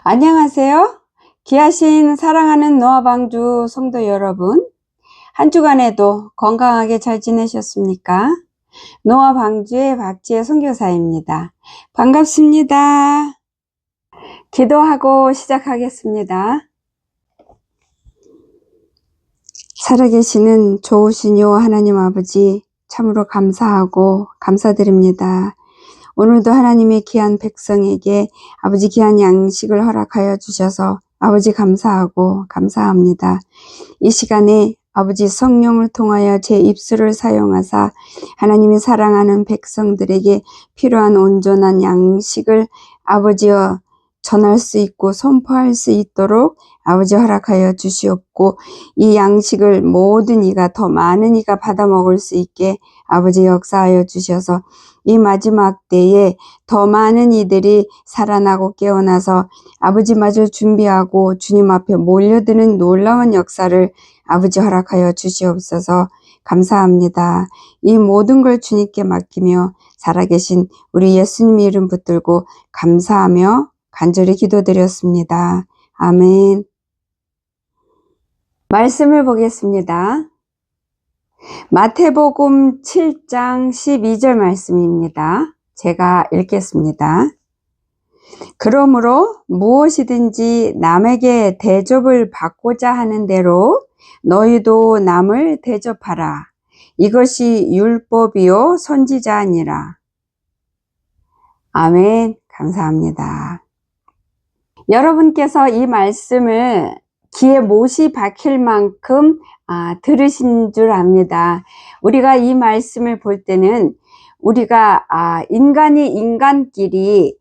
안녕하세요. 귀하신 사랑하는 노아방주 성도 여러분, 한 주간에도 건강하게 잘 지내셨습니까? 노아방주의 박지혜 선교사입니다. 반갑습니다. 기도하고 시작하겠습니다. 살아계시는 좋으신 여호와 하나님 아버지, 참으로 감사하고 감사드립니다. 오늘도 하나님의 귀한 백성에게 아버지 귀한 양식을 허락하여 주셔서 아버지 감사하고 감사합니다. 이 시간에 아버지 성령을 통하여 제 입술을 사용하사 하나님이 사랑하는 백성들에게 필요한 온전한 양식을 아버지여 전할 수 있고 선포할 수 있도록 아버지 허락하여 주시옵고, 이 양식을 모든 이가 더 많은 이가 받아 먹을 수 있게 아버지 역사하여 주셔서 이 마지막 때에 더 많은 이들이 살아나고 깨어나서 아버지마저 준비하고 주님 앞에 몰려드는 놀라운 역사를 아버지 허락하여 주시옵소서. 감사합니다. 이 모든 걸 주님께 맡기며 살아계신 우리 예수님 이름 붙들고 감사하며 간절히 기도드렸습니다. 아멘. 말씀을 보겠습니다. 마태복음 7장 12절 말씀입니다. 제가 읽겠습니다. 그러므로 무엇이든지 남에게 대접을 받고자 하는 대로 너희도 남을 대접하라. 이것이 율법이요 선지자 아니라. 아멘. 감사합니다. 여러분께서 이 말씀을 귀에 못이 박힐 만큼 들으신 줄 압니다. 우리가 이 말씀을 볼 때는 우리가 인간이 인간끼리,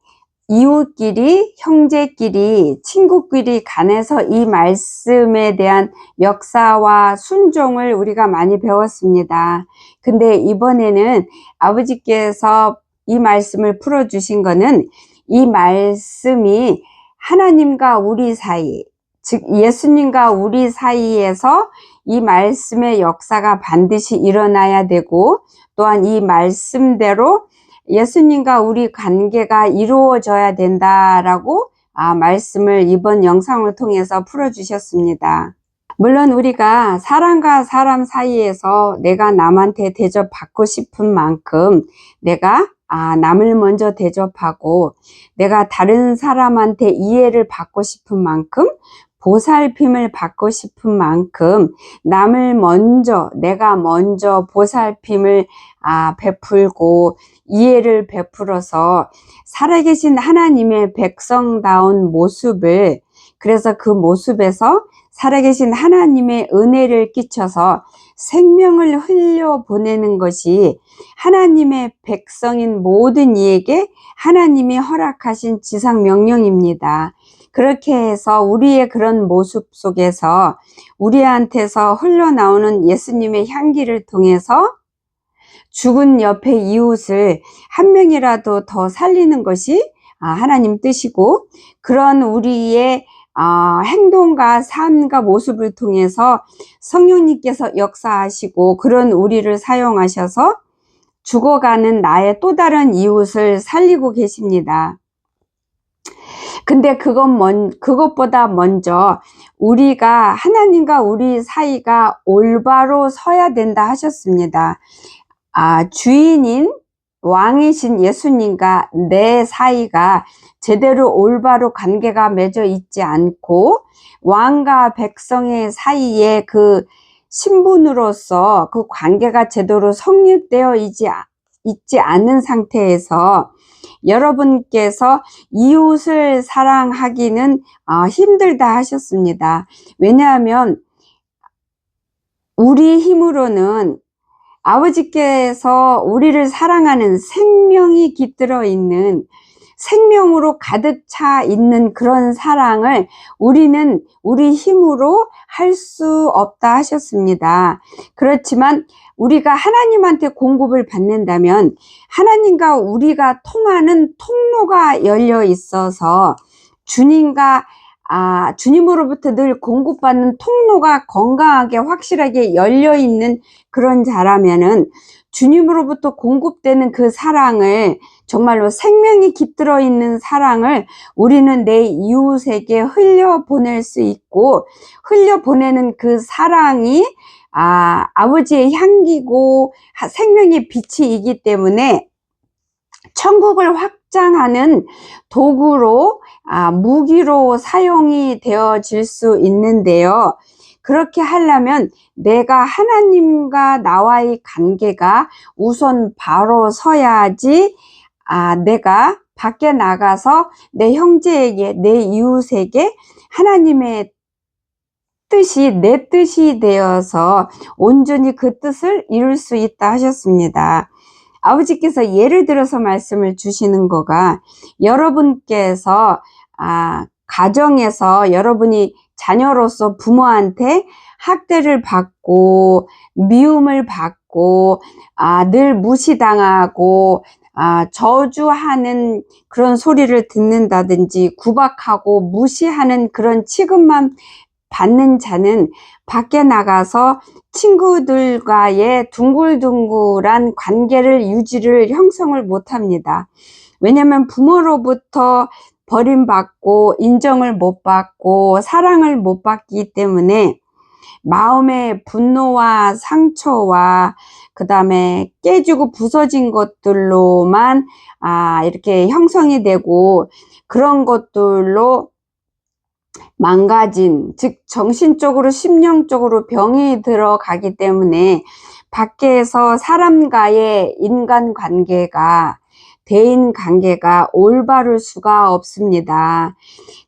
이웃끼리, 형제끼리, 친구끼리 간에서 이 말씀에 대한 역사와 순종을 우리가 많이 배웠습니다. 근데 이번에는 아버지께서 이 말씀을 풀어주신 거는 이 말씀이 하나님과 우리 사이, 즉 예수님과 우리 사이에서 이 말씀의 역사가 반드시 일어나야 되고, 또한 이 말씀대로 예수님과 우리 관계가 이루어져야 된다라고 말씀을 이번 영상을 통해서 풀어주셨습니다. 물론 우리가 사람과 사람 사이에서 내가 남한테 대접받고 싶은 만큼 내가 남을 먼저 대접하고, 내가 다른 사람한테 이해를 받고 싶은 만큼, 보살핌을 받고 싶은 만큼 내가 먼저 보살핌을 베풀고 이해를 베풀어서 살아계신 하나님의 백성다운 모습을, 그래서 그 모습에서 살아계신 하나님의 은혜를 끼쳐서 생명을 흘려보내는 것이 하나님의 백성인 모든 이에게 하나님이 허락하신 지상명령입니다. 그렇게 해서 우리의 그런 모습 속에서 우리한테서 흘러나오는 예수님의 향기를 통해서 죽은 옆에 이웃을 한 명이라도 더 살리는 것이 하나님 뜻이고, 그런 우리의 행동과 삶과 모습을 통해서 성령님께서 역사하시고 그런 우리를 사용하셔서 죽어가는 나의 또 다른 이웃을 살리고 계십니다. 근데 그것보다 먼저 우리가 하나님과 우리 사이가 올바로 서야 된다 하셨습니다. 주인인 왕이신 예수님과 내 사이가 제대로 올바로 관계가 맺어 있지 않고, 왕과 백성의 사이에 그 신분으로서 그 관계가 제대로 성립되어 있지 않은 상태에서 여러분께서 이웃을 사랑하기는 힘들다 하셨습니다. 왜냐하면 우리 힘으로는 아버지께서 우리를 사랑하는 생명이 깃들어 있는, 생명으로 가득 차 있는 그런 사랑을 우리는 우리 힘으로 할 수 없다 하셨습니다. 그렇지만 우리가 하나님한테 공급을 받는다면 하나님과 우리가 통하는 통로가 열려 있어서 주님으로부터 늘 공급받는 통로가 건강하게 확실하게 열려 있는 그런 자라면은 주님으로부터 공급되는 그 사랑을, 정말로 생명이 깃들어 있는 사랑을 우리는 내 이웃에게 흘려보낼 수 있고, 흘려보내는 그 사랑이 아버지의 향기고 생명의 빛이기 때문에 천국을 확장하는 도구로, 무기로 사용이 되어질 수 있는데요. 그렇게 하려면 내가 하나님과 나와의 관계가 우선 바로 서야지, 내가 밖에 나가서 내 형제에게, 내 이웃에게 하나님의 뜻이 내 뜻이 되어서 온전히 그 뜻을 이룰 수 있다 하셨습니다. 아버지께서 예를 들어서 말씀을 주시는 거가, 여러분께서 가정에서 여러분이 자녀로서 부모한테 학대를 받고 미움을 받고 늘 무시당하고 저주하는 그런 소리를 듣는다든지 구박하고 무시하는 그런 취급만 받는 자는 밖에 나가서 친구들과의 둥글둥글한 관계를 유지를 형성을 못합니다. 왜냐하면 부모로부터 버림받고 인정을 못 받고 사랑을 못 받기 때문에 마음의 분노와 상처와 그 다음에 깨지고 부서진 것들로만 이렇게 형성이 되고, 그런 것들로 망가진, 즉 정신적으로 심령적으로 병이 들어가기 때문에 밖에서 사람과의 인간관계가, 대인관계가 올바를 수가 없습니다.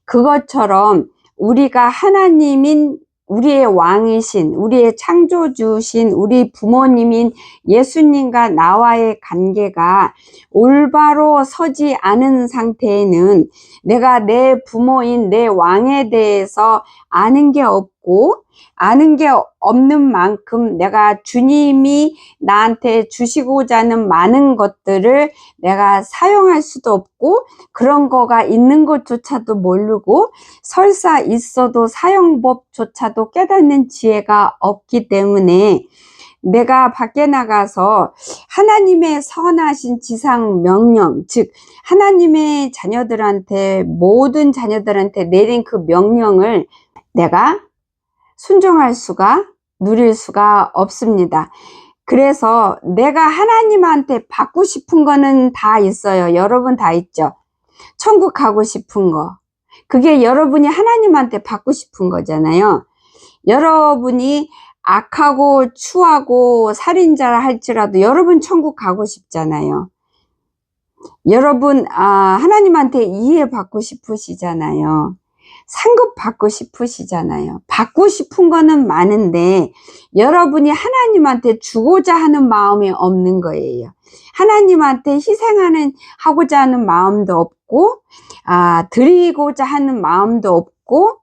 그것처럼 우리가 하나님인, 우리의 왕이신, 우리의 창조주신 우리 부모님인 예수님과 나와의 관계가 올바로 서지 않은 상태에는 내가 내 부모인 내 왕에 대해서 아는 게 없고, 아는 게 없는 만큼 내가 주님이 나한테 주시고자 하는 많은 것들을 내가 사용할 수도 없고, 그런 거가 있는 것조차도 모르고, 설사 있어도 사용법조차도 깨닫는 지혜가 없기 때문에 내가 밖에 나가서 하나님의 선하신 지상 명령, 즉 하나님의 자녀들한테, 모든 자녀들한테 내린 그 명령을 내가 순종할 수가, 누릴 수가 없습니다. 그래서 내가 하나님한테 받고 싶은 거는 다 있어요. 여러분 다 있죠. 천국 가고 싶은 거, 그게 여러분이 하나님한테 받고 싶은 거잖아요. 여러분이 악하고 추하고 살인자라 할지라도 여러분 천국 가고 싶잖아요. 여러분 하나님한테 이해받고 싶으시잖아요. 상급 받고 싶으시잖아요. 받고 싶은 거는 많은데 여러분이 하나님한테 주고자 하는 마음이 없는 거예요. 하나님한테 하고자 하는 마음도 없고, 드리고자 하는 마음도 없고,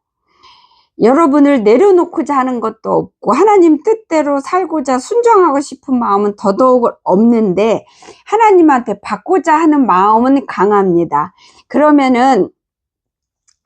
여러분을 내려놓고자 하는 것도 없고, 하나님 뜻대로 살고자 순종하고 싶은 마음은 더더욱 없는데 하나님한테 받고자 하는 마음은 강합니다. 그러면은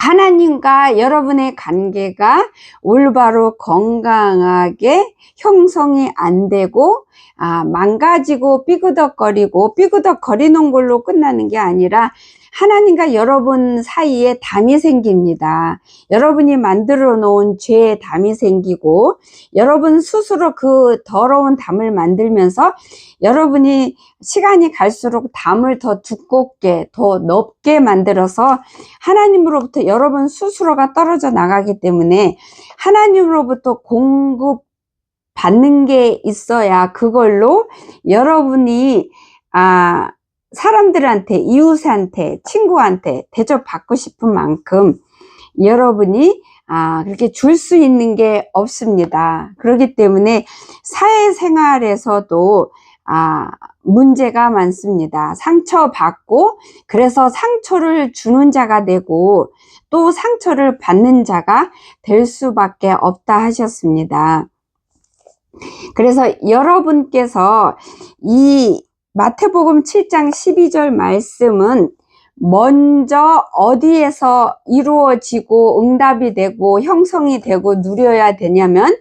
하나님과 여러분의 관계가 올바로 건강하게 형성이 안 되고, 망가지고 삐그덕거리는 걸로 끝나는 게 아니라 하나님과 여러분 사이에 담이 생깁니다. 여러분이 만들어 놓은 죄의 담이 생기고, 여러분 스스로 그 더러운 담을 만들면서 여러분이 시간이 갈수록 담을 더 두껍게, 더 넓게 만들어서 하나님으로부터 여러분 스스로가 떨어져 나가기 때문에, 하나님으로부터 공급 받는 게 있어야 그걸로 여러분이 사람들한테, 이웃한테, 친구한테 대접받고 싶은 만큼 여러분이 그렇게 줄 수 있는 게 없습니다. 그렇기 때문에 사회생활에서도 문제가 많습니다. 상처받고, 그래서 상처를 주는 자가 되고 또 상처를 받는 자가 될 수밖에 없다 하셨습니다. 그래서 여러분께서 이 마태복음 7장 12절 말씀은 먼저 어디에서 이루어지고 응답이 되고 형성이 되고 누려야 되냐면,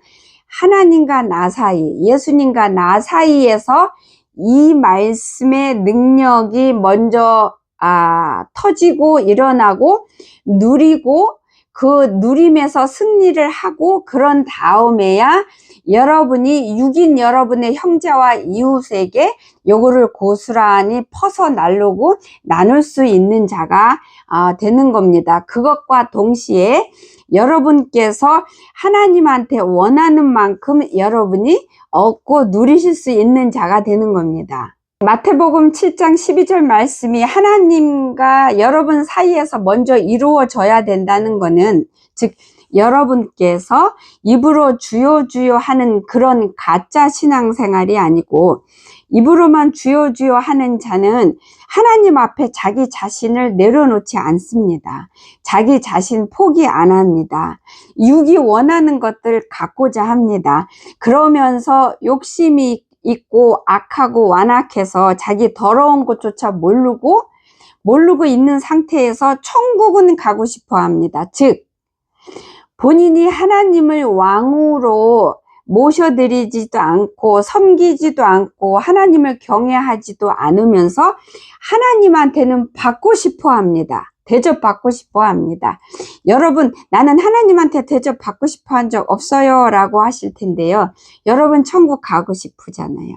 하나님과 나 사이, 예수님과 나 사이에서 이 말씀의 능력이 먼저 터지고 일어나고 누리고 그 누림에서 승리를 하고 그런 다음에야 여러분이 육인 여러분의 형제와 이웃에게 요거를 고스란히 퍼서 나눌 수 있는 자가 되는 겁니다. 그것과 동시에 여러분께서 하나님한테 원하는 만큼 여러분이 얻고 누리실 수 있는 자가 되는 겁니다. 마태복음 7장 12절 말씀이 하나님과 여러분 사이에서 먼저 이루어져야 된다는 것은, 즉 여러분께서 입으로 주여 주여 하는 그런 가짜 신앙생활이 아니고, 입으로만 주여 주여 하는 자는 하나님 앞에 자기 자신을 내려놓지 않습니다. 자기 자신 포기 안 합니다. 육이 원하는 것들 갖고자 합니다. 그러면서 욕심이 있고 악하고 완악해서 자기 더러운 것조차 모르고 있는 상태에서 천국은 가고 싶어 합니다. 즉 본인이 하나님을 왕으로 모셔드리지도 않고 섬기지도 않고 하나님을 경외하지도 않으면서 하나님한테는 받고 싶어 합니다. 대접받고 싶어 합니다. 여러분, 나는 하나님한테 대접받고 싶어 한 적 없어요 라고 하실 텐데요. 여러분 천국 가고 싶으잖아요.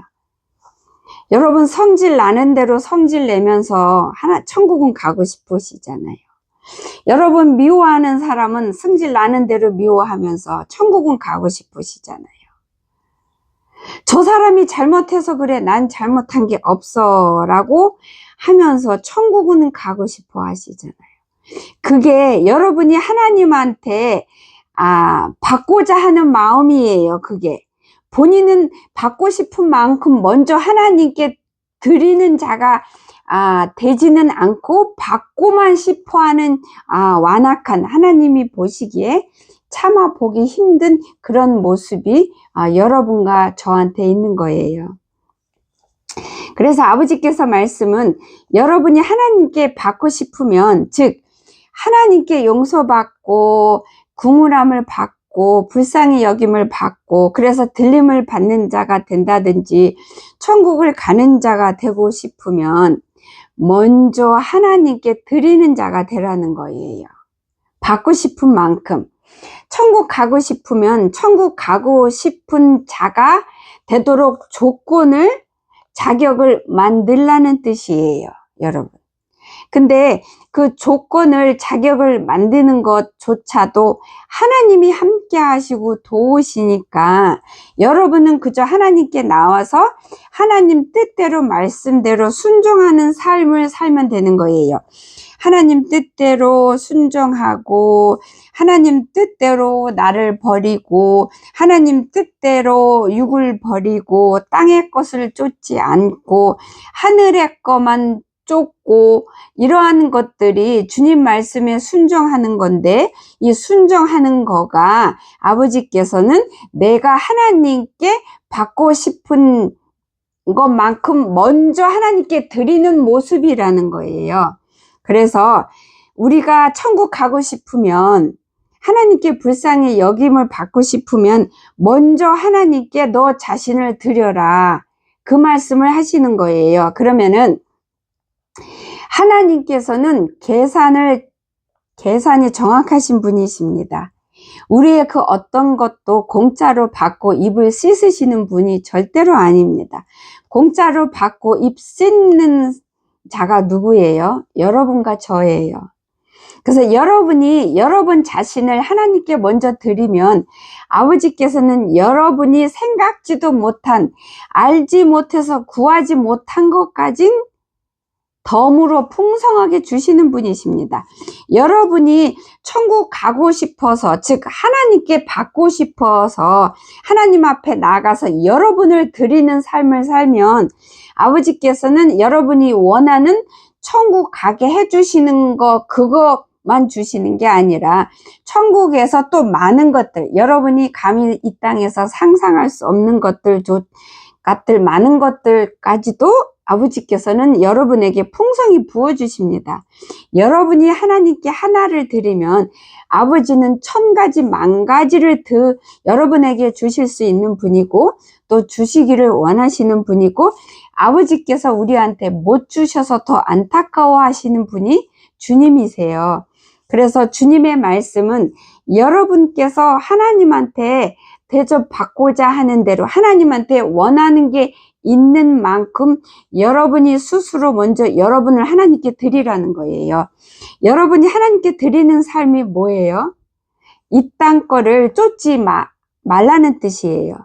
여러분 성질 나는 대로 성질 내면서 천국은 가고 싶으시잖아요. 여러분 미워하는 사람은 성질 나는 대로 미워하면서 천국은 가고 싶으시잖아요. 저 사람이 잘못해서 그래, 난 잘못한 게 없어 라고 하면서 천국은 가고 싶어 하시잖아요. 그게 여러분이 하나님한테 받고자 하는 마음이에요. 그게 본인은 받고 싶은 만큼 먼저 하나님께 드리는 자가 되지는 않고 받고만 싶어하는 완악한, 하나님이 보시기에 차마 보기 힘든 그런 모습이 여러분과 저한테 있는 거예요. 그래서 아버지께서 말씀은 여러분이 하나님께 받고 싶으면, 즉 하나님께 용서받고 궁울함을 받고 불쌍히 여김을 받고 그래서 들림을 받는 자가 된다든지 천국을 가는 자가 되고 싶으면 먼저 하나님께 드리는 자가 되라는 거예요. 받고 싶은 만큼. 천국 가고 싶으면 천국 가고 싶은 자가 되도록 자격을 만들라는 뜻이에요, 여러분. 근데 그 조건을, 자격을 만드는 것조차도 하나님이 함께 하시고 도우시니까 여러분은 그저 하나님께 나와서 하나님 뜻대로 말씀대로 순종하는 삶을 살면 되는 거예요. 하나님 뜻대로 순종하고 하나님 뜻대로 나를 버리고 하나님 뜻대로 육을 버리고 땅의 것을 쫓지 않고 하늘의 것만 쫓고, 이러한 것들이 주님 말씀에 순종하는 건데, 이 순종하는 거가 아버지께서는 내가 하나님께 받고 싶은 것만큼 먼저 하나님께 드리는 모습이라는 거예요. 그래서 우리가 천국 가고 싶으면, 하나님께 불쌍히 여김을 받고 싶으면 먼저 하나님께 너 자신을 드려라, 그 말씀을 하시는 거예요. 그러면은 하나님께서는 계산이 정확하신 분이십니다. 우리의 그 어떤 것도 공짜로 받고 입을 씻으시는 분이 절대로 아닙니다. 공짜로 받고 입 씻는 자가 누구예요? 여러분과 저예요. 그래서 여러분이 여러분 자신을 하나님께 먼저 드리면 아버지께서는 여러분이 생각지도 못한, 알지 못해서 구하지 못한 것까지 덤으로 풍성하게 주시는 분이십니다. 여러분이 천국 가고 싶어서, 즉 하나님께 받고 싶어서 하나님 앞에 나가서 여러분을 드리는 삶을 살면 아버지께서는 여러분이 원하는 천국 가게 해주시는 거, 그것만 주시는 게 아니라 천국에서 또 많은 것들, 여러분이 감히 이 땅에서 상상할 수 없는 것들, 많은 것들까지도 아버지께서는 여러분에게 풍성히 부어주십니다. 여러분이 하나님께 하나를 드리면 아버지는 1000가지 만가지를 여러분에게 주실 수 있는 분이고 또 주시기를 원하시는 분이고 아버지께서 우리한테 못 주셔서 더 안타까워 하시는 분이 주님이세요. 그래서 주님의 말씀은 여러분께서 하나님한테 대접받고자 하는 대로 하나님한테 원하는 게 있는 만큼 여러분이 스스로 먼저 여러분을 하나님께 드리라는 거예요. 여러분이 하나님께 드리는 삶이 뭐예요? 이 땅 거를 쫓지 말라는 뜻이에요.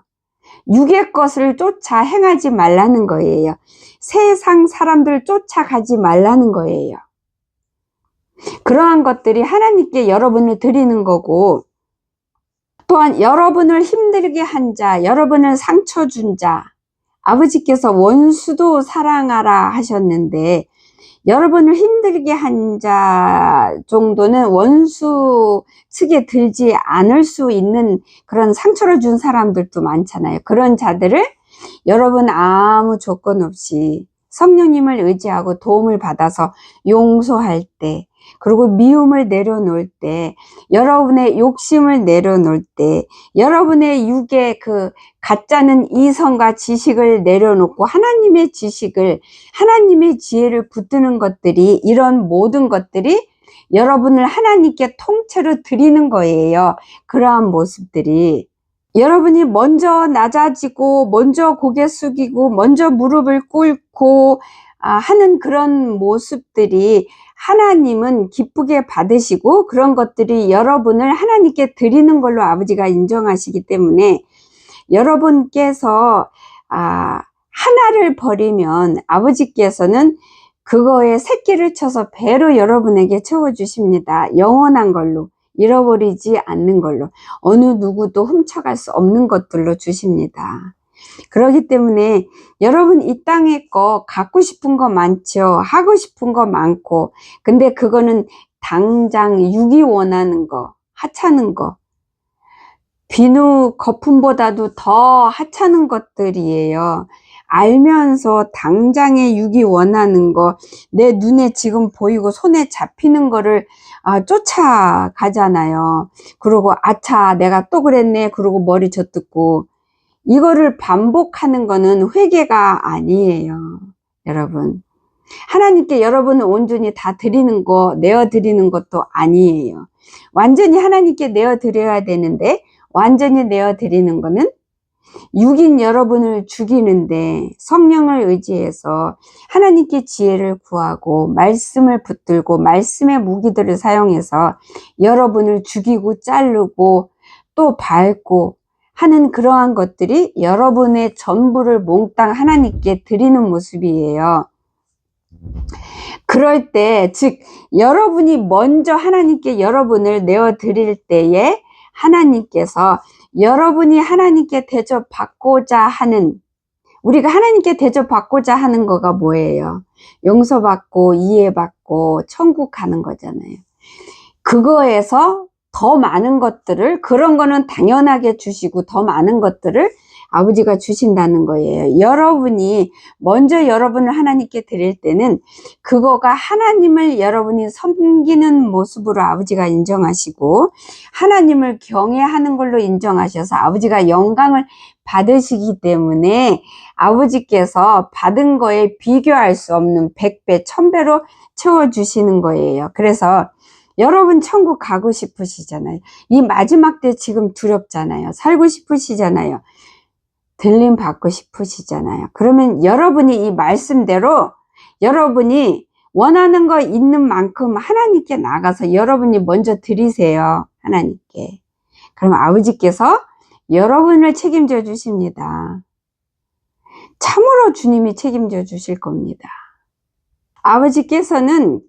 육의 것을 쫓아 행하지 말라는 거예요. 세상 사람들 쫓아가지 말라는 거예요. 그러한 것들이 하나님께 여러분을 드리는 거고 또한 여러분을 힘들게 한 자, 여러분을 상처 준 자, 아버지께서 원수도 사랑하라 하셨는데 여러분을 힘들게 한 자 정도는 원수 측에 들지 않을 수 있는 그런 상처를 준 사람들도 많잖아요. 그런 자들을 여러분 아무 조건 없이 성령님을 의지하고 도움을 받아서 용서할 때, 그리고 미움을 내려놓을 때, 여러분의 욕심을 내려놓을 때, 여러분의 육의 그 가짜는 이성과 지식을 내려놓고 하나님의 지식을, 하나님의 지혜를 붙드는 것들이, 이런 모든 것들이 여러분을 하나님께 통째로 드리는 거예요. 그러한 모습들이 여러분이 먼저 낮아지고 먼저 고개 숙이고 먼저 무릎을 꿇고 하는 그런 모습들이 하나님은 기쁘게 받으시고 그런 것들이 여러분을 하나님께 드리는 걸로 아버지가 인정하시기 때문에 여러분께서 하나를 버리면 아버지께서는 그거에 새끼를 쳐서 배로 여러분에게 채워주십니다. 영원한 걸로, 잃어버리지 않는 걸로, 어느 누구도 훔쳐갈 수 없는 것들로 주십니다. 그렇기 때문에 여러분 이 땅의 거 갖고 싶은 거 많죠. 하고 싶은 거 많고, 근데 그거는 당장 육이 원하는 거, 하찮은 거, 비누 거품보다도 더 하찮은 것들이에요. 알면서 당장의 육이 원하는 거, 내 눈에 지금 보이고 손에 잡히는 거를 쫓아가잖아요. 그러고 아차 내가 또 그랬네 그러고 머리 젖듣고, 이거를 반복하는 거는 회개가 아니에요. 여러분, 하나님께 여러분은 온전히 다 드리는 거, 내어 드리는 것도 아니에요. 완전히 하나님께 내어 드려야 되는데, 완전히 내어 드리는 거는 육인 여러분을 죽이는데 성령을 의지해서 하나님께 지혜를 구하고 말씀을 붙들고 말씀의 무기들을 사용해서 여러분을 죽이고 자르고 또 밟고 하는 그러한 것들이 여러분의 전부를 몽땅 하나님께 드리는 모습이에요. 그럴 때, 즉 여러분이 먼저 하나님께 여러분을 내어 드릴 때에 하나님께서 여러분이 하나님께 대접받고자 하는, 우리가 하나님께 대접받고자 하는 거가 뭐예요? 용서받고 이해받고 천국 가는 거잖아요. 그거에서 더 많은 것들을, 그런 거는 당연하게 주시고 더 많은 것들을 아버지가 주신다는 거예요. 여러분이 먼저 여러분을 하나님께 드릴 때는 그거가 하나님을 여러분이 섬기는 모습으로 아버지가 인정하시고 하나님을 경외하는 걸로 인정하셔서 아버지가 영광을 받으시기 때문에 아버지께서 받은 거에 비교할 수 없는 100배, 1000배로 채워주시는 거예요. 그래서 여러분 천국 가고 싶으시잖아요. 이 마지막 때 지금 두렵잖아요. 살고 싶으시잖아요. 들림 받고 싶으시잖아요. 그러면 여러분이 이 말씀대로 여러분이 원하는 거 있는 만큼 하나님께 나가서 여러분이 먼저 드리세요. 하나님께. 그럼 아버지께서 여러분을 책임져 주십니다. 참으로 주님이 책임져 주실 겁니다. 아버지께서는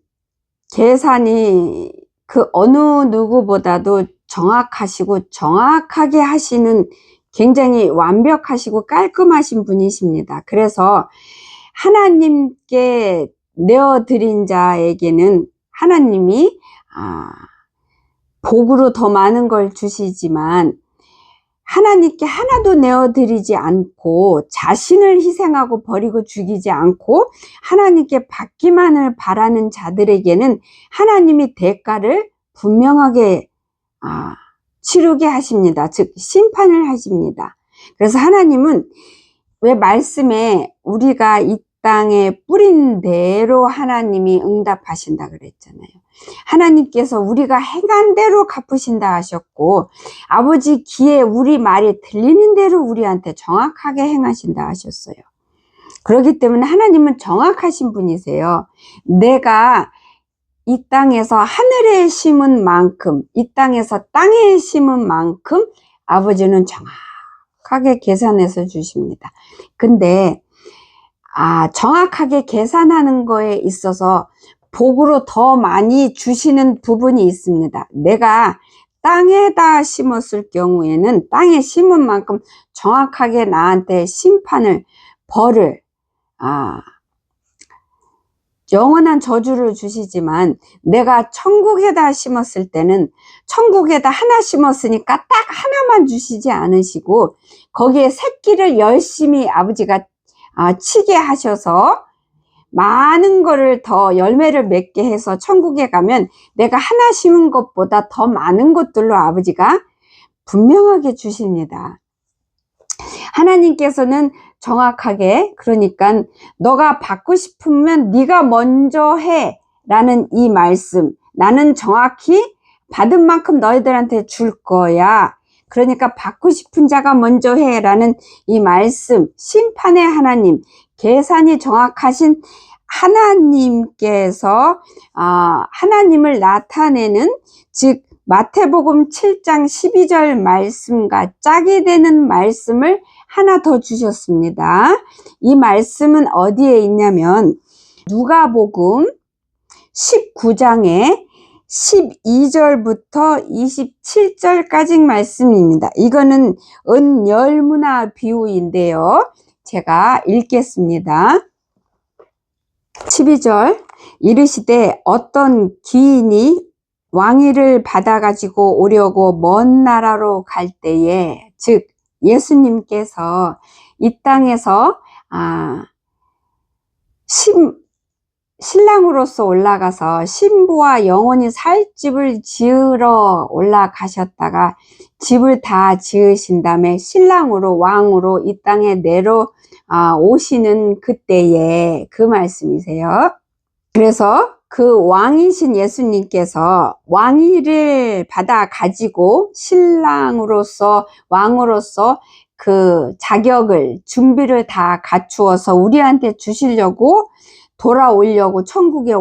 계산이 그 어느 누구보다도 정확하시고 정확하게 하시는, 굉장히 완벽하시고 깔끔하신 분이십니다. 그래서 하나님께 내어드린 자에게는 하나님이 복으로 더 많은 걸 주시지만 하나님께 하나도 내어드리지 않고 자신을 희생하고 버리고 죽이지 않고 하나님께 받기만을 바라는 자들에게는 하나님이 대가를 분명하게 치르게 하십니다. 즉 심판을 하십니다. 그래서 하나님은 왜 말씀에 우리가 이 땅에 뿌린 대로 하나님이 응답하신다 그랬잖아요. 하나님께서 우리가 행한 대로 갚으신다 하셨고, 아버지 귀에 우리 말이 들리는 대로 우리한테 정확하게 행하신다 하셨어요. 그렇기 때문에 하나님은 정확하신 분이세요. 내가 이 땅에서 하늘에 심은 만큼, 이 땅에서 땅에 심은 만큼 아버지는 정확하게 계산해서 주십니다. 근데 정확하게 계산하는 거에 있어서 복으로 더 많이 주시는 부분이 있습니다. 내가 땅에다 심었을 경우에는 땅에 심은 만큼 정확하게 나한테 심판을, 벌을, 영원한 저주를 주시지만, 내가 천국에다 심었을 때는 천국에다 하나 심었으니까 딱 하나만 주시지 않으시고 거기에 새끼를 열심히 아버지가 치게 하셔서 많은 거를 더 열매를 맺게 해서 천국에 가면 내가 하나 심은 것보다 더 많은 것들로 아버지가 분명하게 주십니다. 하나님께서는 정확하게, 그러니까 너가 받고 싶으면 네가 먼저 해 라는 이 말씀, 나는 정확히 받은 만큼 너희들한테 줄 거야, 그러니까 받고 싶은 자가 먼저 해 라는 이 말씀, 심판의 하나님, 계산이 정확하신 하나님께서 하나님을 나타내는, 즉 마태복음 7장 12절 말씀과 짝이 되는 말씀을 하나 더 주셨습니다. 이 말씀은 어디에 있냐면 누가복음 19장에 12절부터 27절까지 말씀입니다. 이거는 은열무나 비유인데요. 제가 읽겠습니다. 12절, 이르시되 어떤 귀인이 왕위를 받아가지고 오려고 먼 나라로 갈 때에, 즉 예수님께서 이 땅에서 신랑으로서 올라가서 신부와 영원히 살 집을 지으러 올라가셨다가 집을 다 지으신 다음에 신랑으로, 왕으로 이 땅에 오시는 그때에 그 말씀이세요. 그래서 그 왕이신 예수님께서 왕위를 받아 가지고 신랑으로서, 왕으로서 그 자격을, 준비를 다 갖추어서 우리한테 주시려고 돌아오려고 천국에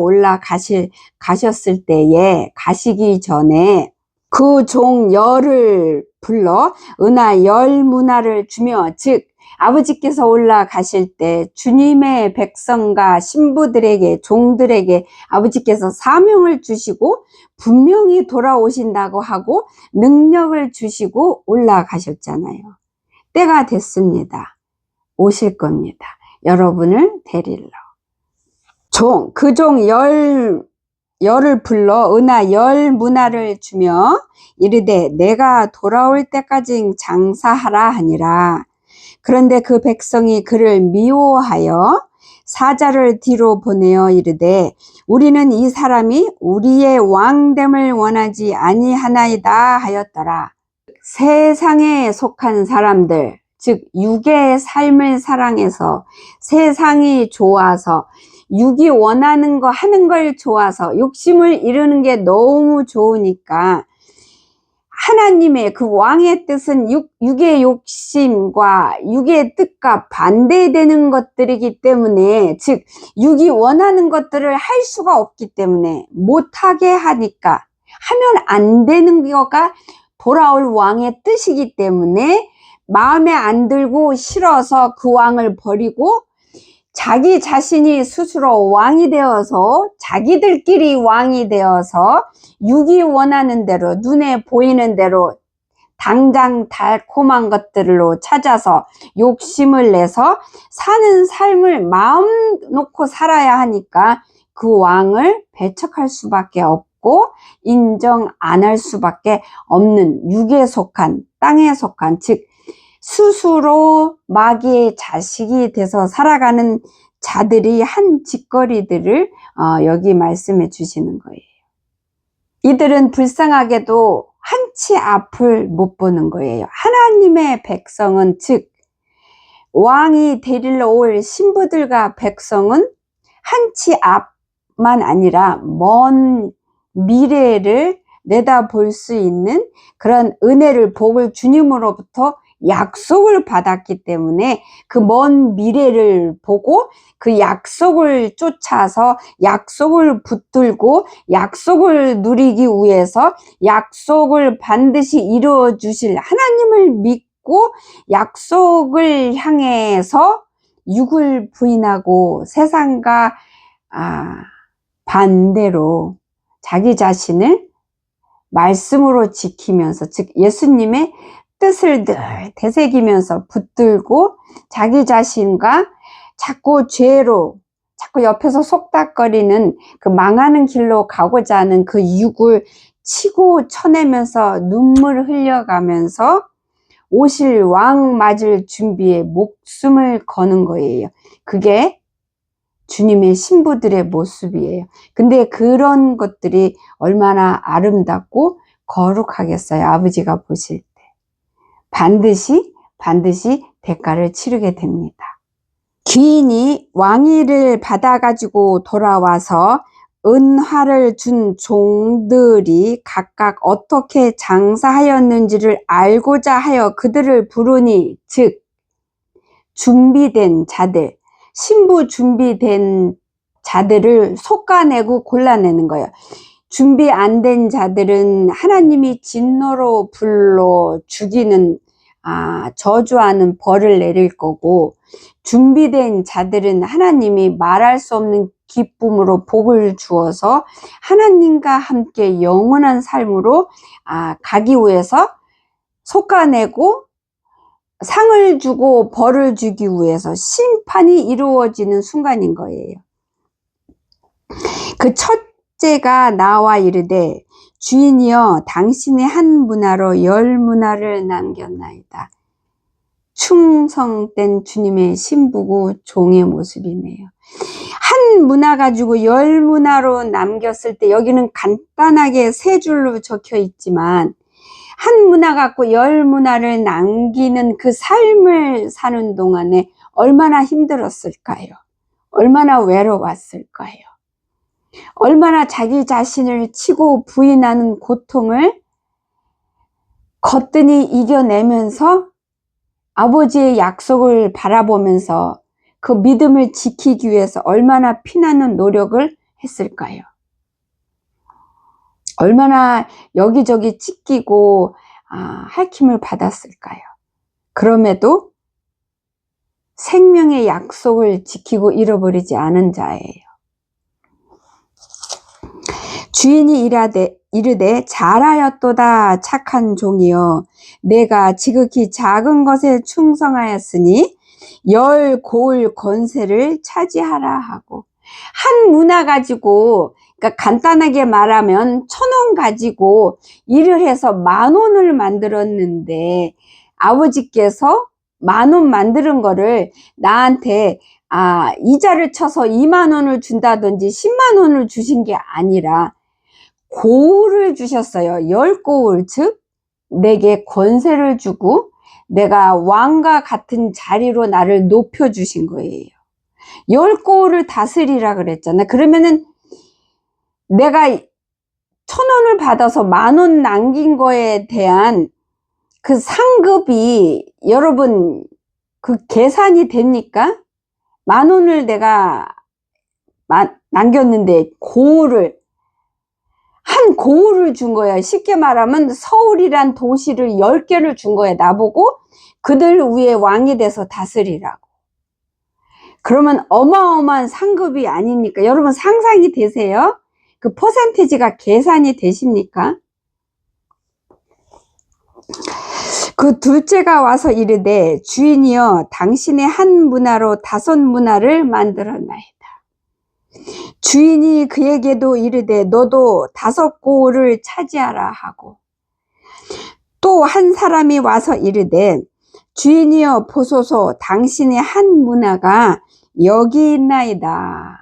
가셨을 때에, 가시기 전에 그 종 열을 불러 은하 열 문화를 주며, 즉 아버지께서 올라가실 때 주님의 백성과 신부들에게, 종들에게 아버지께서 사명을 주시고 분명히 돌아오신다고 하고 능력을 주시고 올라가셨잖아요. 때가 됐습니다. 오실 겁니다. 여러분을 데리러. 그 종 열을 불러 은하 열 문화를 주며 이르되 내가 돌아올 때까지 장사하라 하니라. 그런데 그 백성이 그를 미워하여 사자를 뒤로 보내어 이르되 우리는 이 사람이 우리의 왕됨을 원하지 아니하나이다 하였더라. 세상에 속한 사람들, 즉 육의 삶을 사랑해서, 세상이 좋아서, 육이 원하는 거 하는 걸 좋아서, 욕심을 이루는 게 너무 좋으니까 하나님의 그 왕의 뜻은 육의 욕심과 육의 뜻과 반대되는 것들이기 때문에, 즉 육이 원하는 것들을 할 수가 없기 때문에, 못하게 하니까, 하면 안 되는 거가 돌아올 왕의 뜻이기 때문에 마음에 안 들고 싫어서 그 왕을 버리고 자기 자신이 스스로 왕이 되어서, 자기들끼리 왕이 되어서 육이 원하는 대로, 눈에 보이는 대로 당장 달콤한 것들로 찾아서 욕심을 내서 사는 삶을 마음 놓고 살아야 하니까 그 왕을 배척할 수밖에 없고 인정 안 할 수밖에 없는, 육에 속한, 땅에 속한, 즉 스스로 마귀의 자식이 돼서 살아가는 자들이 한 짓거리들을 여기 말씀해 주시는 거예요. 이들은 불쌍하게도 한치 앞을 못 보는 거예요. 하나님의 백성은, 즉 왕이 데리러 올 신부들과 백성은 한치 앞만 아니라 먼 미래를 내다볼 수 있는 그런 은혜를, 복을 주님으로부터 약속을 받았기 때문에 그 먼 미래를 보고 그 약속을 쫓아서 약속을 붙들고 약속을 누리기 위해서 약속을 반드시 이루어 주실 하나님을 믿고 약속을 향해서 육을 부인하고 세상과 반대로 자기 자신을 말씀으로 지키면서, 즉 예수님의 뜻을 늘 되새기면서 붙들고 자기 자신과 자꾸 죄로 자꾸 옆에서 속닥거리는 그 망하는 길로 가고자 하는 그 육을 치고 쳐내면서 눈물을 흘려가면서 오실 왕 맞을 준비에 목숨을 거는 거예요. 그게 주님의 신부들의 모습이에요. 근데 그런 것들이 얼마나 아름답고 거룩하겠어요. 아버지가 보실 때 반드시 대가를 치르게 됩니다. 귀인이 왕위를 받아가지고 돌아와서 은화를 준 종들이 각각 어떻게 장사하였는지를 알고자 하여 그들을 부르니, 즉 준비된 자들, 신부 준비된 자들을 솎아내고 골라내는 거예요. 준비 안 된 자들은 하나님이 진노로 불러 죽이는, 저주하는 벌을 내릴 거고, 준비된 자들은 하나님이 말할 수 없는 기쁨으로 복을 주어서 하나님과 함께 영원한 삶으로 가기 위해서 솎아내고 상을 주고 벌을 주기 위해서 심판이 이루어지는 순간인 거예요. 그 첫째가 나와 이르되, 주인이여 당신의 한 문화로 10문화를 남겼나이다. 충성된 주님의 신부고 종의 모습이네요. 한 문화 가지고 10문화로 남겼을 때, 여기는 간단하게 3줄로 적혀 있지만 한 문화 갖고 10문화를 남기는 그 삶을 사는 동안에 얼마나 힘들었을까요? 얼마나 외로웠을까요? 얼마나 자기 자신을 치고 부인하는 고통을 거뜬히 이겨내면서 아버지의 약속을 바라보면서 그 믿음을 지키기 위해서 얼마나 피나는 노력을 했을까요? 얼마나 여기저기 찢기고 핥힘을 받았을까요? 그럼에도 생명의 약속을 지키고 잃어버리지 않은 자예요. 주인이 이르되 잘하였도다 착한 종이여, 내가 지극히 작은 것에 충성하였으니 10 고을 권세를 차지하라 하고, 한 문화 가지고, 그러니까 간단하게 말하면 1000원 가지고 일을 해서 10,000원을 만들었는데 아버지께서 10,000원 만드는 거를 나한테 이자를 쳐서 20,000원을 준다든지 100,000원을 주신 게 아니라 고을을 주셨어요. 10고을, 즉 내게 권세를 주고 내가 왕과 같은 자리로 나를 높여 주신 거예요. 10고을을 다스리라 그랬잖아. 그러면은 내가 1,000원을 받아서 10,000원 남긴 거에 대한 그 상급이, 여러분 그 계산이 됩니까? 10,000원을 내가 남겼는데 한 고을을 준 거야. 쉽게 말하면 서울이란 도시를 10개를 준 거야. 나보고 그들 위에 왕이 돼서 다스리라고. 그러면 어마어마한 상급이 아닙니까? 여러분 상상이 되세요? 그 퍼센티지가 계산이 되십니까? 그 둘째가 와서 이르되, 주인이여 당신의 한 문화로 5 문화를 만들었나이다. 주인이 그에게도 이르되 너도 5 고을을 차지하라 하고, 또 또 한 사람이 와서 이르되 주인이여 보소서 당신의 한 문화가 여기 있나이다.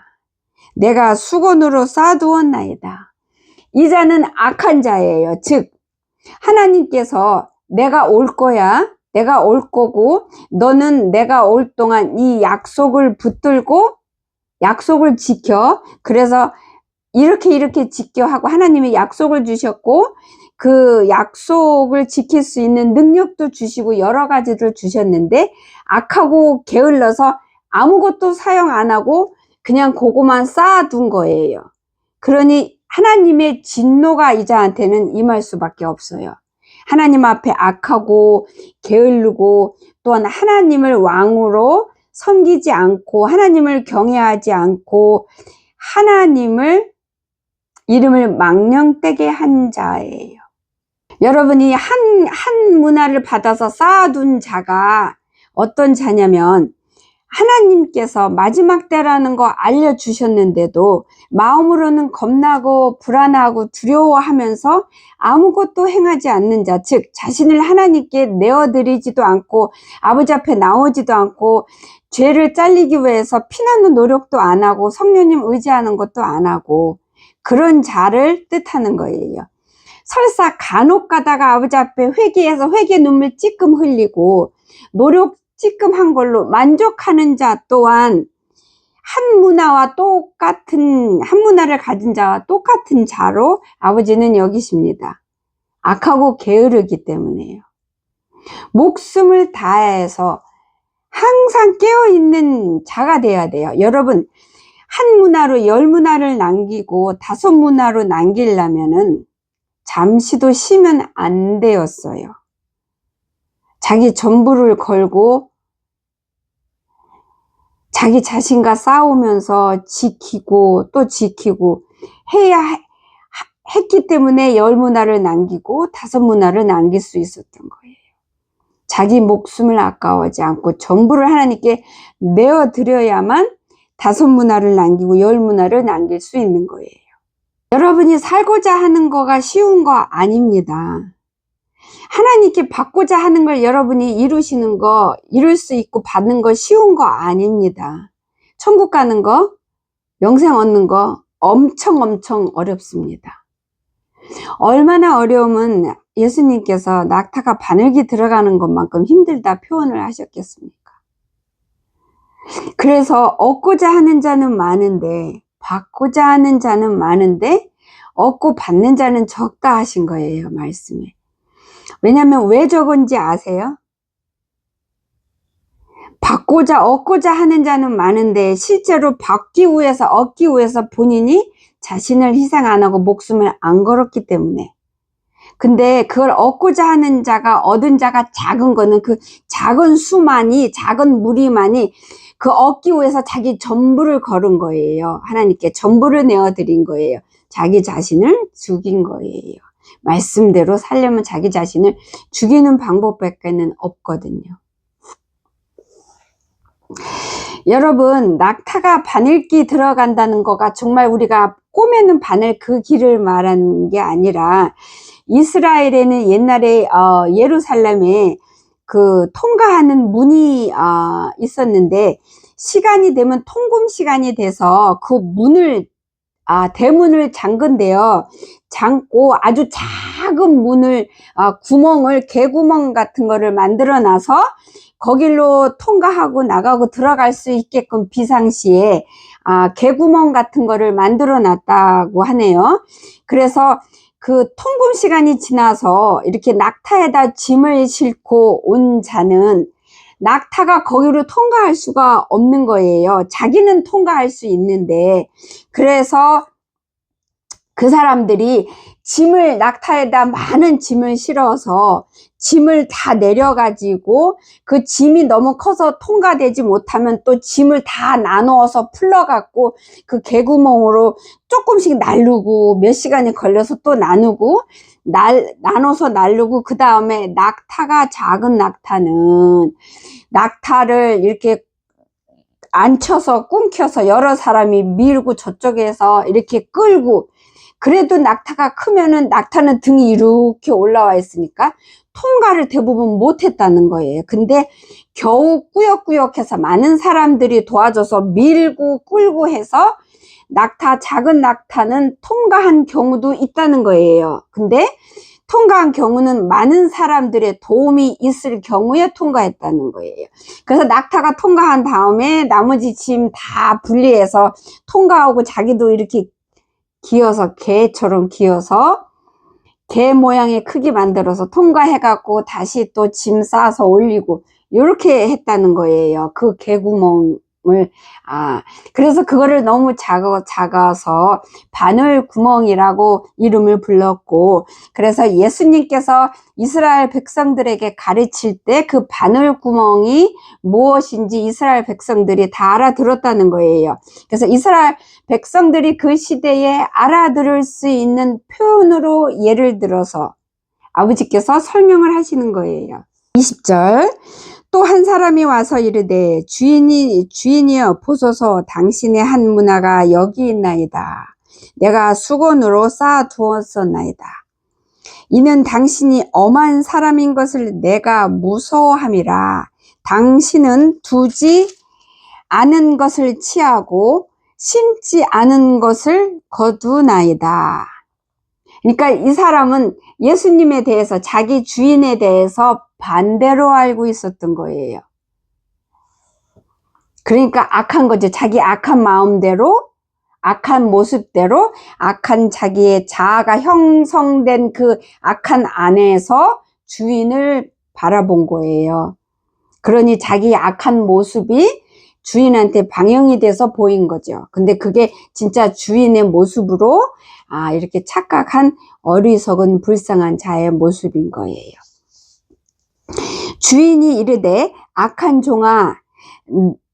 내가 수건으로 쌓아두었나이다. 이 자는 악한 자예요. 즉 하나님께서 내가 올 거야. 내가 올 거고 너는 내가 올 동안 이 약속을 붙들고 약속을 지켜. 그래서 이렇게 지켜 하고 하나님이 약속을 주셨고 그 약속을 지킬 수 있는 능력도 주시고 여러 가지를 주셨는데 악하고 게을러서 아무것도 사용 안 하고 그냥 그거만 쌓아둔 거예요. 그러니 하나님의 진노가 이 자한테는 임할 수밖에 없어요. 하나님 앞에 악하고 게으르고 또한 하나님을 왕으로 섬기지 않고 하나님을 경외하지 않고 하나님을 이름을 망령되게 한 자예요. 여러분이 한 문화를 받아서 쌓아둔 자가 어떤 자냐면 하나님께서 마지막 때라는 거 알려주셨는데도 마음으로는 겁나고 불안하고 두려워하면서 아무것도 행하지 않는 자, 즉 자신을 하나님께 내어드리지도 않고 아버지 앞에 나오지도 않고 죄를 잘리기 위해서 피나는 노력도 안 하고 성령님 의지하는 것도 안 하고 그런 자를 뜻하는 거예요. 설사 간혹 가다가 아버지 앞에 회개해서 회개 눈물 찔끔 흘리고 노력 찔끔 한 걸로 만족하는 자 또한 한 문화를 가진 자와 똑같은 자로 아버지는 여기십니다. 악하고 게으르기 때문에요. 목숨을 다해서 항상 깨어있는 자가 돼야 돼요. 여러분 한 문화로 10문화를 남기고 5문화로 남기려면은 잠시도 쉬면 안 되었어요. 자기 전부를 걸고 자기 자신과 싸우면서 지키고 또 지키고 해야 했기 때문에 10문화를 남기고 5문화를 남길 수 있었던 거예요. 자기 목숨을 아까워하지 않고 전부를 하나님께 내어드려야만 5문화를 남기고 10문화를 남길 수 있는 거예요. 여러분이 살고자 하는 거가 쉬운 거 아닙니다. 하나님께 받고자 하는 걸 여러분이 이루시는 거, 이룰 수 있고 받는 거 쉬운 거 아닙니다. 천국 가는 거, 영생 얻는 거 엄청 어렵습니다. 얼마나 어려우면 예수님께서 낙타가 바늘기 들어가는 것만큼 힘들다 표현을 하셨겠습니까? 그래서 얻고자 하는 자는 많은데 받고자 하는 자는 많은데 얻고 받는 자는 적다 하신 거예요, 말씀에. 왜냐하면 왜 적은지 아세요? 얻고자 하는 자는 많은데 실제로 받기 위해서 얻기 위해서 본인이 자신을 희생 안 하고 목숨을 안 걸었기 때문에. 근데 그걸 얻고자 하는 자가 얻은 자가 작은 거는 그 작은 수만이 작은 무리만이 그 얻기 위해서 자기 전부를 걸은 거예요. 하나님께 전부를 내어드린 거예요. 자기 자신을 죽인 거예요. 말씀대로 살려면 자기 자신을 죽이는 방법밖에는 없거든요. 여러분 낙타가 바늘기 들어간다는 거가 정말 우리가 꼬매는 바늘 그 길을 말하는 게 아니라 이스라엘에는 옛날에 예루살렘에 그 통과하는 문이 있었는데 시간이 되면 통금 시간이 돼서 그 문을 대문을 잠근대요. 잠고 아주 작은 문을 구멍을 개구멍 같은 거를 만들어 놔서 거길로 통과하고 나가고 들어갈 수 있게끔 비상시에 개구멍 같은 거를 만들어 놨다고 하네요. 그래서 그 통금 시간이 지나서 이렇게 낙타에다 짐을 싣고 온 자는 낙타가 거기로 통과할 수가 없는 거예요. 자기는 통과할 수 있는데 그래서 그 사람들이 낙타에다 많은 짐을 실어서 짐을 다 내려가지고 그 짐이 너무 커서 통과되지 못하면 또 짐을 다 나누어서 풀러갖고 그 개구멍으로 조금씩 나르고 몇 시간이 걸려서 또 나누고 나눠서 나르고 그 다음에 작은 낙타는 낙타를 이렇게 앉혀서 꿈켜서 여러 사람이 밀고 저쪽에서 이렇게 끌고 그래도 낙타가 크면은 낙타는 등이 이렇게 올라와 있으니까 통과를 대부분 못했다는 거예요. 근데 겨우 꾸역꾸역해서 많은 사람들이 도와줘서 밀고 끌고 해서 작은 낙타는 통과한 경우도 있다는 거예요. 근데 통과한 경우는 많은 사람들의 도움이 있을 경우에 통과했다는 거예요. 그래서 낙타가 통과한 다음에 나머지 짐 다 분리해서 통과하고 자기도 이렇게 기어서, 개처럼 기어서 개 모양의 크기 만들어서 통과해갖고 다시 또 짐 싸서 올리고 이렇게 했다는 거예요. 그 개구멍을. 그래서 그거를 너무 작아서 바늘구멍이라고 이름을 불렀고, 그래서 예수님께서 이스라엘 백성들에게 가르칠 때 그 바늘구멍이 무엇인지 이스라엘 백성들이 다 알아들었다는 거예요. 그래서 이스라엘 백성들이 그 시대에 알아들을 수 있는 표현으로 예를 들어서 아버지께서 설명을 하시는 거예요. 20절, 또 한 사람이 와서 이르되 주인이여 보소서, 당신의 한 문화가 여기 있나이다. 내가 수건으로 쌓아 두었었나이다. 이는 당신이 엄한 사람인 것을 내가 무서워함이라. 당신은 두지 않은 것을 취하고 심지 않은 것을 거두나이다. 그러니까 이 사람은 예수님에 대해서, 자기 주인에 대해서 반대로 알고 있었던 거예요. 그러니까 악한 거죠. 자기 악한 마음대로, 악한 모습대로, 악한 자기의 자아가 형성된 그 악한 안에서 주인을 바라본 거예요. 그러니 자기의 악한 모습이 주인한테 방영이 돼서 보인 거죠. 근데 그게 진짜 주인의 모습으로 이렇게 착각한 어리석은 불쌍한 자의 모습인 거예요. 주인이 이르되 악한 종아,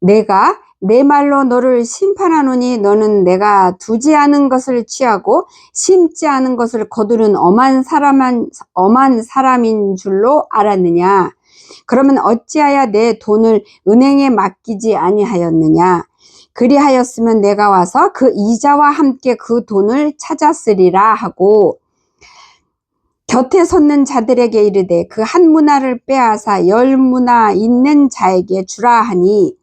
내가 내 말로 너를 심판하노니 너는 내가 두지 않은 것을 취하고 심지 않은 것을 거두는 엄한 사람인 줄로 알았느냐? 그러면 어찌하여 내 돈을 은행에 맡기지 아니하였느냐? 그리하였으면 내가 와서 그 이자와 함께 그 돈을 찾았으리라 하고, 곁에 섰는 자들에게 이르되 그 한 문화를 빼앗아 10문화 있는 자에게 주라 하니,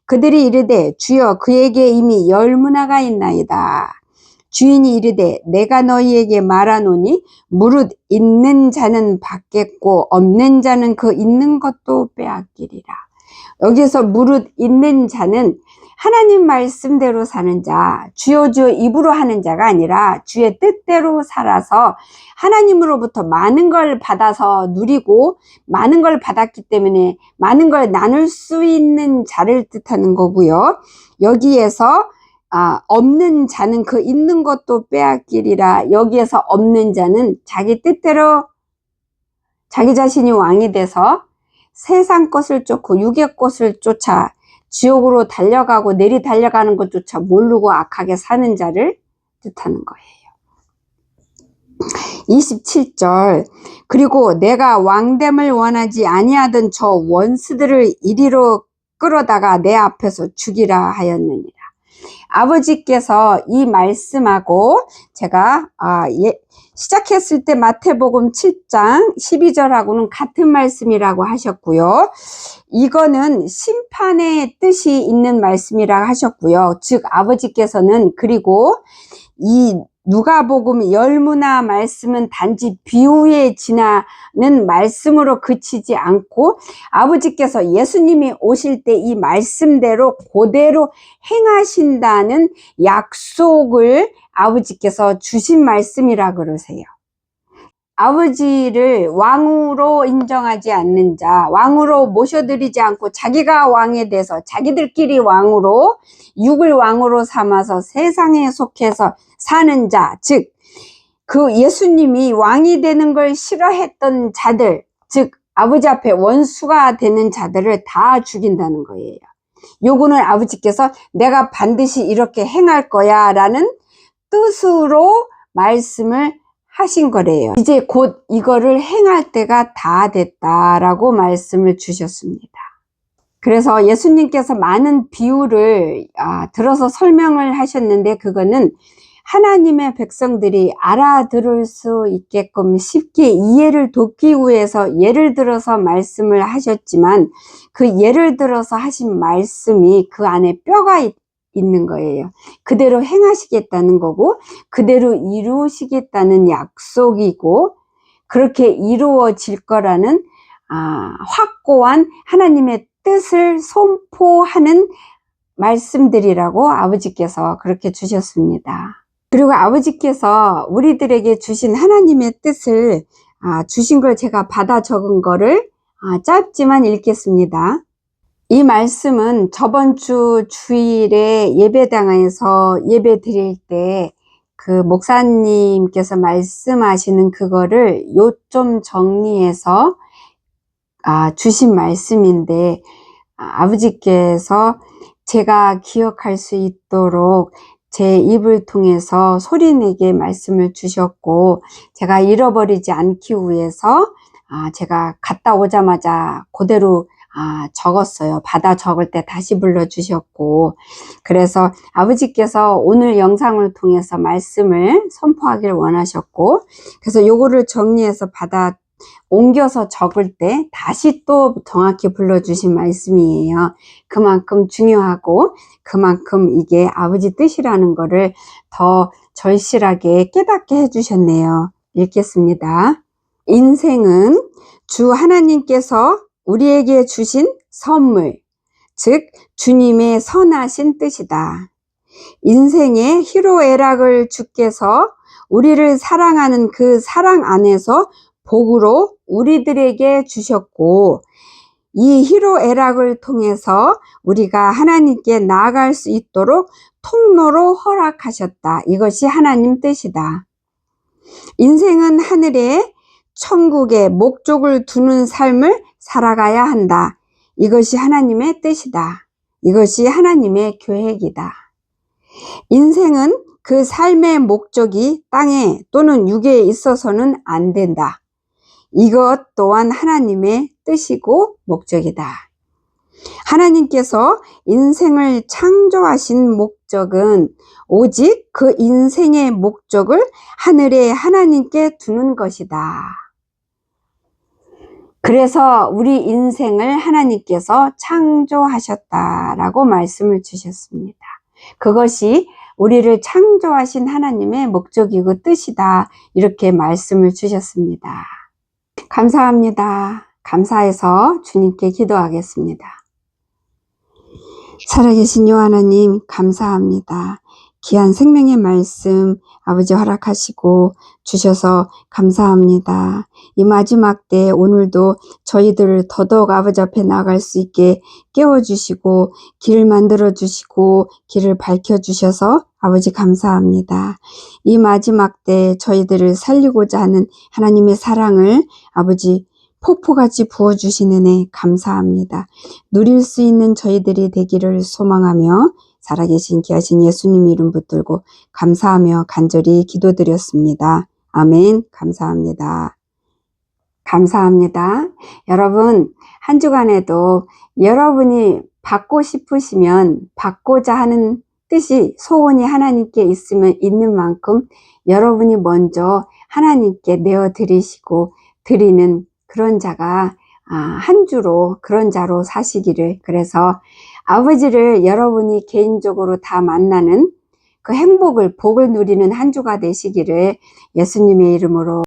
그들이 이르되 주여 그에게 이미 10문화가 있나이다. 주인이 이르되 내가 너희에게 말하노니 무릇 있는 자는 받겠고 없는 자는 그 있는 것도 빼앗기리라. 여기서 무릇 있는 자는 하나님 말씀대로 사는 자, 주여 주여 입으로 하는 자가 아니라 주의 뜻대로 살아서 하나님으로부터 많은 걸 받아서 누리고 많은 걸 받았기 때문에 많은 걸 나눌 수 있는 자를 뜻하는 거고요. 여기에서 없는 자는 그 있는 것도 빼앗기리라. 여기에서 없는 자는 자기 뜻대로 자기 자신이 왕이 돼서 세상 것을 쫓고 육의 것을 쫓아 지옥으로 달려가고 내리 달려가는 것조차 모르고 악하게 사는 자를 뜻하는 거예요. 27절, 그리고 내가 왕됨을 원하지 아니하던 저 원수들을 이리로 끌어다가 내 앞에서 죽이라 하였느니라. 아버지께서 이 말씀하고 제가 시작했을 때 마태복음 7장 12절하고는 같은 말씀이라고 하셨고요. 이거는 심판의 뜻이 있는 말씀이라고 하셨고요. 즉 아버지께서는, 그리고 이 누가복음 10문화 말씀은 단지 비유에 지나는 말씀으로 그치지 않고 아버지께서 예수님이 오실 때 이 말씀대로 그대로 행하신다는 약속을 아버지께서 주신 말씀이라 그러세요. 아버지를 왕으로 인정하지 않는 자, 왕으로 모셔드리지 않고 자기가 왕에 대해서 자기들끼리 왕으로, 육을 왕으로 삼아서 세상에 속해서 사는 자, 즉 그 예수님이 왕이 되는 걸 싫어했던 자들, 즉 아버지 앞에 원수가 되는 자들을 다 죽인다는 거예요. 요거는 아버지께서 내가 반드시 이렇게 행할 거야 라는 뜻으로 말씀을 하신 거래요. 이제 곧 이거를 행할 때가 다 됐다라고 말씀을 주셨습니다. 그래서 예수님께서 많은 비유를 들어서 설명을 하셨는데, 그거는 하나님의 백성들이 알아들을 수 있게끔 쉽게 이해를 돕기 위해서 예를 들어서 말씀을 하셨지만, 그 예를 들어서 하신 말씀이 그 안에 뼈가 있는 거예요. 그대로 행하시겠다는 거고, 그대로 이루시겠다는 약속이고, 그렇게 이루어질 거라는 확고한 하나님의 뜻을 선포하는 말씀들이라고 아버지께서 그렇게 주셨습니다. 그리고 아버지께서 우리들에게 주신 하나님의 뜻을 주신 걸 제가 받아 적은 거를 짧지만 읽겠습니다. 이 말씀은 저번 주 주일에 예배당에서 예배 드릴 때 그 목사님께서 말씀하시는 그거를 요점 정리해서 주신 말씀인데, 아버지께서 제가 기억할 수 있도록 제 입을 통해서 소리내게 말씀을 주셨고, 제가 잃어버리지 않기 위해서 제가 갔다 오자마자 그대로 적었어요. 받아 적을 때 다시 불러주셨고, 그래서 아버지께서 오늘 영상을 통해서 말씀을 선포하길 원하셨고, 그래서 요거를 정리해서 받아 옮겨서 적을 때 다시 또 정확히 불러주신 말씀이에요. 그만큼 중요하고 그만큼 이게 아버지 뜻이라는 거를 더 절실하게 깨닫게 해주셨네요. 읽겠습니다. 인생은 주 하나님께서 우리에게 주신 선물, 즉 주님의 선하신 뜻이다. 인생의 희로애락을 주께서 우리를 사랑하는 그 사랑 안에서 복으로 우리들에게 주셨고, 이 희로애락을 통해서 우리가 하나님께 나아갈 수 있도록 통로로 허락하셨다. 이것이 하나님 뜻이다. 인생은 하늘에 천국에 목적을 두는 삶을 살아가야 한다. 이것이 하나님의 뜻이다. 이것이 하나님의 계획이다. 인생은 그 삶의 목적이 땅에 또는 육에 있어서는 안 된다. 이것 또한 하나님의 뜻이고 목적이다. 하나님께서 인생을 창조하신 목적은 오직 그 인생의 목적을 하늘에 하나님께 두는 것이다. 그래서 우리 인생을 하나님께서 창조하셨다라고 말씀을 주셨습니다. 그것이 우리를 창조하신 하나님의 목적이고 뜻이다. 이렇게 말씀을 주셨습니다. 감사합니다. 감사해서 주님께 기도하겠습니다. 살아계신 요 하나님, 감사합니다. 귀한 생명의 말씀 아버지 허락하시고 주셔서 감사합니다. 이 마지막 때 오늘도 저희들을 더더욱 아버지 앞에 나아갈 수 있게 깨워주시고 길을 만들어주시고 길을 밝혀주셔서 아버지 감사합니다. 이 마지막 때 저희들을 살리고자 하는 하나님의 사랑을 아버지 폭포같이 부어주신 은혜 감사합니다. 누릴 수 있는 저희들이 되기를 소망하며 살아계신 귀하신 예수님 이름 붙들고 감사하며 간절히 기도드렸습니다. 아멘. 감사합니다. 감사합니다. 여러분, 한 주간에도 여러분이 받고 싶으시면 받고자 하는 뜻이 소원이 하나님께 있으면 있는 만큼 여러분이 먼저 하나님께 내어드리시고 드리는 그런 자가 한 주로 그런 자로 사시기를, 그래서 아버지를 여러분이 개인적으로 다 만나는 그 행복을 복을 누리는 한 주가 되시기를 예수님의 이름으로